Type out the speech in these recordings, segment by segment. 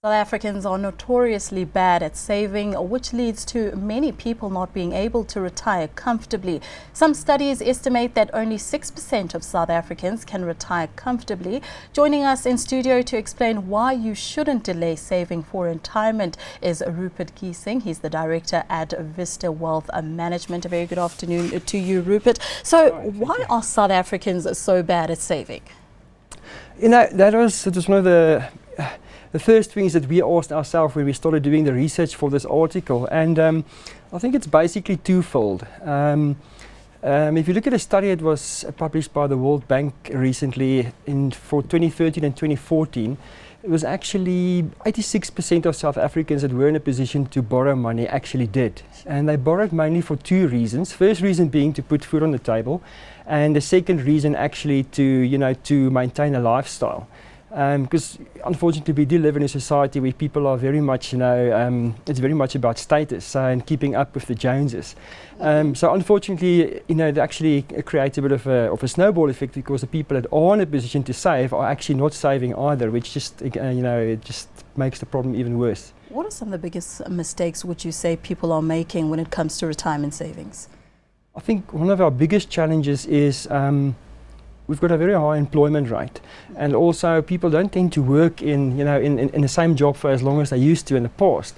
South Africans are notoriously bad at saving, which leads to many people not being able to retire comfortably. Some studies estimate that only 6% of South Africans can retire comfortably. Joining us in studio to explain why you shouldn't delay saving for retirement is Rupert Giessing. He's the director at Vista Wealth Management. A very good afternoon to you, Rupert. So why are South Africans so bad at saving? You know, that was one of the first things that we asked ourselves when we started doing the research for this article, and I think it's basically twofold. If you look at a study that was published by the World Bank recently for 2013 and 2014, it was actually 86% of South Africans that were in a position to borrow money actually did. And they borrowed mainly for two reasons. First reason being to put food on the table, and the second reason actually to maintain a lifestyle. Because unfortunately we do live in a society where people are very much, it's very much about status and keeping up with the Joneses. So unfortunately, it actually creates a bit of a snowball effect, because the people that are in a position to save are actually not saving either, which just, it just makes the problem even worse. What are some of the biggest mistakes would you say people are making when it comes to retirement savings? I think one of our biggest challenges is we've got a very high employment rate, and also people don't tend to work in the same job for as long as they used to in the past.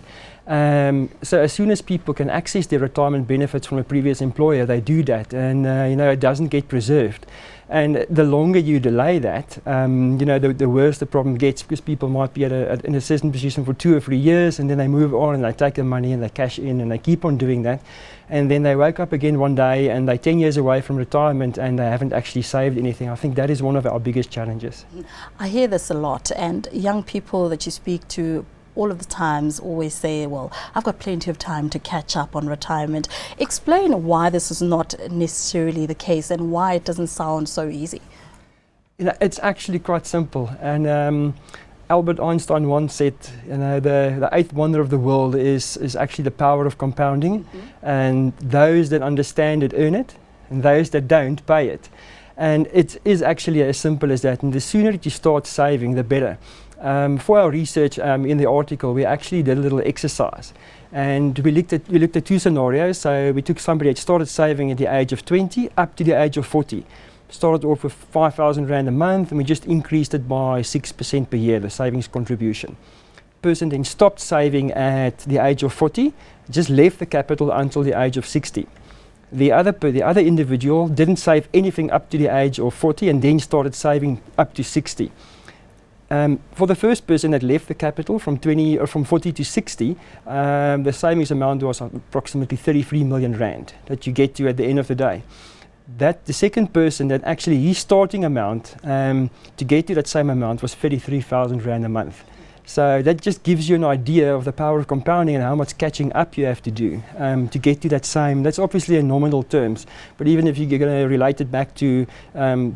So as soon as people can access their retirement benefits from a previous employer, they do that, and it doesn't get preserved. And the longer you delay that, the worse the problem gets, because people might be in a certain position for 2 or 3 years, and then they move on and they take the money and they cash in and they keep on doing that. And then they wake up again one day and they're 10 years away from retirement and they haven't actually saved anything. I think that is one of our biggest challenges. I hear this a lot, and young people that you speak to all of the times always say, well, I've got plenty of time to catch up on retirement. Explain why this is not necessarily the case and why it doesn't sound so easy. It's actually quite simple. And Albert Einstein once said, the eighth wonder of the world is actually the power of compounding. And those that understand it earn it, and those that don't pay it. And it is actually as simple as that. And the sooner that you start saving, the better. For our research in the article, we actually did a little exercise, and we looked at two scenarios. So we took somebody that started saving at the age of 20 up to the age of 40. Started off with 5,000 Rand a month, and we just increased it by 6% per year, the savings contribution. Person then stopped saving at the age of 40, just left the capital until the age of 60. The other individual didn't save anything up to the age of 40 and then started saving up to 60. For the first person that left the capital from 40 to 60, the savings amount was approximately 33 million Rand that you get to at the end of the day. The second person, that actually his starting amount to get to that same amount was 33,000 Rand a month. So that just gives you an idea of the power of compounding and how much catching up you have to do to get to that same. That's obviously in nominal terms, but even if you're going to relate it back to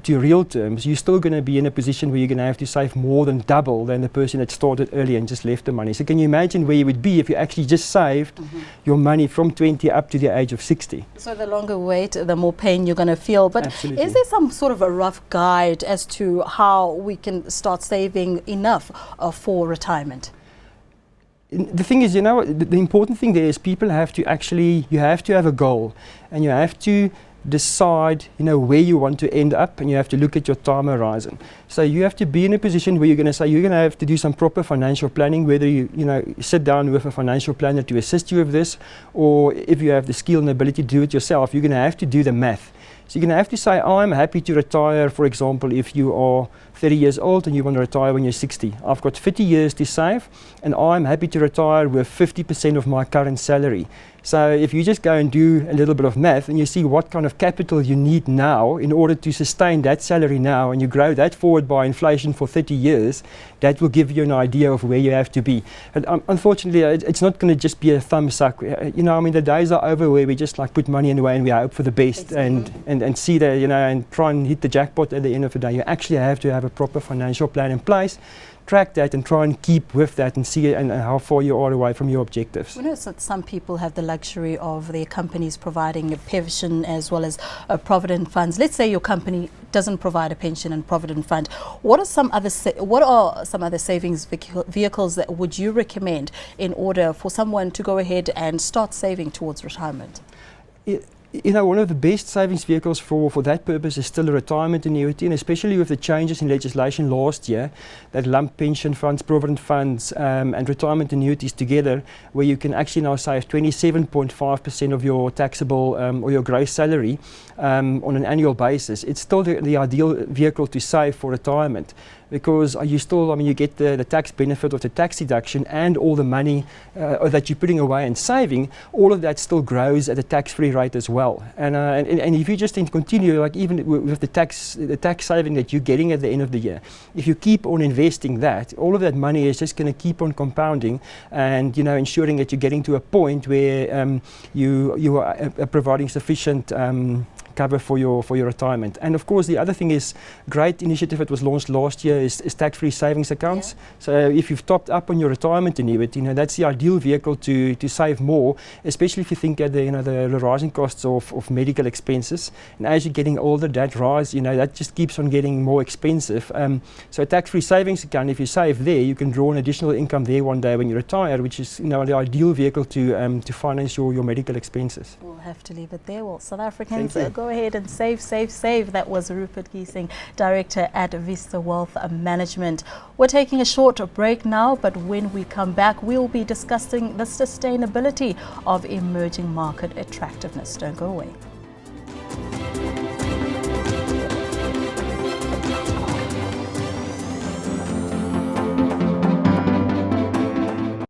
real terms, you're still going to be in a position where you're going to have to save more than double than the person that started early and just left the money. So can you imagine where you would be if you actually just saved your money from 20 up to the age of 60? So the longer wait, the more pain you're going to feel. But Absolutely. Is there some sort of a rough guide as to how we can start saving enough for retirement? The thing is, the important thing there is people have to you have to have a goal, and you have to decide, where you want to end up, and you have to look at your time horizon. So you have to be in a position where you're going to say you're going to have to do some proper financial planning, whether you sit down with a financial planner to assist you with this, or if you have the skill and ability to do it yourself, you're going to have to do the math. So you're going to have to say, I'm happy to retire, for example, if you are 30 years old and you want to retire when you're 60. I've got 50 years to save, and I'm happy to retire with 50% of my current salary. So if you just go and do a little bit of math and you see what kind of capital you need now in order to sustain that salary now, and you grow that forward by inflation for 30 years, that will give you an idea of where you have to be. But unfortunately, it's not going to just be a thumb suck. The days are over where we just put money in the way and we hope for the best and see and try and hit the jackpot at the end of the day. You actually have to have a proper financial plan in place track that and try and keep with that and see and how far you are away from your objectives. We know that some people have the luxury of their companies providing a pension as well as provident funds. Let's say your company doesn't provide a pension and provident fund. What are some other savings vehicles that would you recommend in order for someone to go ahead and start saving towards retirement? You know, one of the best savings vehicles for that purpose is still a retirement annuity, and especially with the changes in legislation last year that lump pension funds, provident funds and retirement annuities together, where you can actually now save 27.5% of your taxable or your gross salary on an annual basis. It's still the ideal vehicle to save for retirement, because you get the tax benefit of the tax deduction, and all the money that you're putting away and saving, all of that still grows at a tax-free rate as well. And if you just continue, like even with the tax saving that you're getting at the end of the year, if you keep on investing that, all of that money is just going to keep on compounding, and ensuring that you're getting to a point where you are providing sufficient cover for your retirement. And of course, the other thing is, great initiative that was launched last year is tax-free savings accounts. Yeah. So if you've topped up on your retirement annuity, that's the ideal vehicle to save more, especially if you think at the rising costs of medical expenses. And as you're getting older, that rise, that just keeps on getting more expensive. So a tax-free savings account, if you save there, you can draw an additional income there one day when you retire, which is the ideal vehicle to finance your medical expenses. We'll have to leave it there. Well, South Africans, go ahead and save. That was Rupert Giessing, Director at Vista Wealth Management. We're taking a short break now, but when we come back, we'll be discussing the sustainability of emerging market attractiveness. Don't go away.